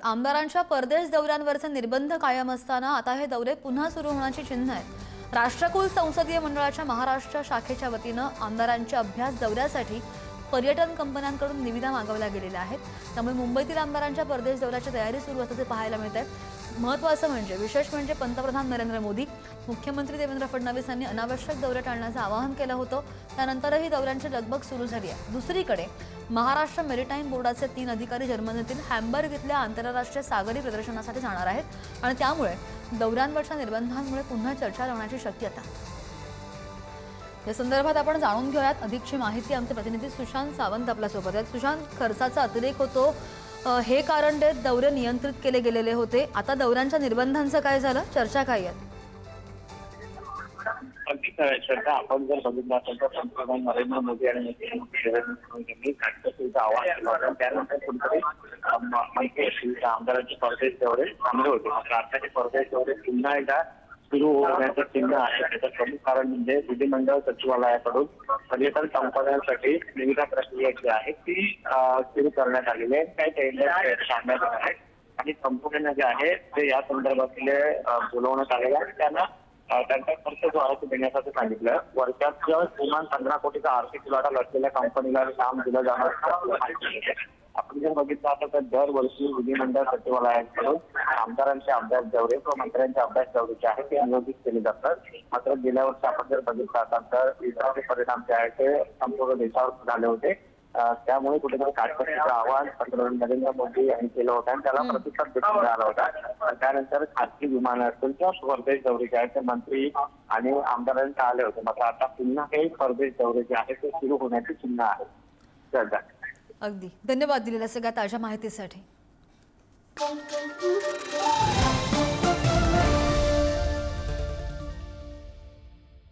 आमदारांच्या परदेश दौऱ्यांवरचे निर्बंध कायम असताना आता हे दौरे पुन्हा सुरू होण्याची चिन्ह आहेत। राष्ट्रकुल संसदीय मंडळाच्या महाराष्ट्र शाखेच्या वतीनं आमदारांच्या अभ्यास दौऱ्यासाठी पर्यटन कंपन्यांकडून निविदा मागवल्या गेलेल्या आहेत। त्यामुळे मुंबईतील आमदारांच्या परदेश दौऱ्याची तयारी सुरू असल्याचे पाहायला मिळत आहे। महत्त्वाचं म्हणजे विशेष म्हणजे पंतप्रधान नरेंद्र मोदी, मुख्यमंत्री देवेंद्र फडणवीस यांनी अनावश्यक दौरे टाळण्याचं आवाहन केलं होतं। त्यानंतरही दौऱ्यांची लगबग सुरू झाली आहे। दुसरीकडे महाराष्ट्र मेरिटाईम बोर्डाचे 3 अधिकारी जर्मनीतील हॅम्बर्ग इथल्या आंतरराष्ट्रीय सागरी प्रदर्शनासाठी जाणार आहेत आणि त्यामुळे दौऱ्यांवरच्या निर्बंधांमुळे पुन्हा चर्चा होण्याची शक्यता। या संदर्भात आपण जाणून घेऊयात अधिकची माहिती आमचे प्रतिनिधी सुशांत सावंत आपल्या सोबत आहेत। सुशांत, खर्चाचा अतिरेक होतो हे कारण देत दौरे नियंत्रित केले गेलेले होते। आता दौऱ्यांच्या निर्बंधांचं काय झालं, चर्चा काय आहे? अगदी श्रद्धा, आपण जर बघितलं असेल तर पंतप्रधान नरेंद्र मोदी आणि मुख्यमंत्री देवेंद्र फडणवीस यांनी काटकसरीचं आवाहन केलं होतं। त्यानंतर कुठेतरी माहिती असेल तर आमदारांचे परदेश दौरे थांबले होते। मात्र आताचे परदेश दौरे पुन्हा एकदा सुरू होण्याचं चिन्ह आहे। त्याचं प्रमुख कारण म्हणजे विधिमंडळ सचिवालयाकडून पर्यटन कंपन्यांसाठी निविदा प्रक्रिया जी आहे ती सुरू करण्यात आलेली आहे। काही टेंडर सांगण्यात आले आहेत आणि कंपन्यांना जे आहे ते या संदर्भातले बोलवण्यात आलेले आहे। त्यांना त्यांचा खर्च जो आहे तो देण्यासाठी सांगितलं। वर्षाच्या किमान 15 कोटीचा आर्थिक उलाढाल असलेल्या कंपनीला काम दिलं जाणार। आपण जर बघितलं आता तर दरवर्षी विधिमंडळ सचिवालयाकडून आमदारांचे अभ्यास दौरे किंवा मंत्र्यांचे अभ्यास दौरे जे आहेत ते नियोजित केले जातात। मात्र गेल्या वर्षी आपण जर बघितलं असाल तर इतरांचे परिणाम जे आहेत ते संपूर्ण देशावर झाले होते। त्यामुळे कुठेतरी काटकसरीचं आवाहन पंतप्रधान नरेंद्र मोदी यांनी केलं होतं आणि त्याला प्रतिसाद देखील मिळाला होता। त्यानंतर खासगी विमानं असतील किंवा परदेश दौरे जे आहेत ते मंत्री आणि आमदारांचे आले होते। मात्र आता पुन्हा काही परदेश दौरे जे आहेत ते सुरू होण्याची चिन्ह आहे। अगदी धन्यवाद दिलेल्या सगळ्या ताज्या माहितीसाठी।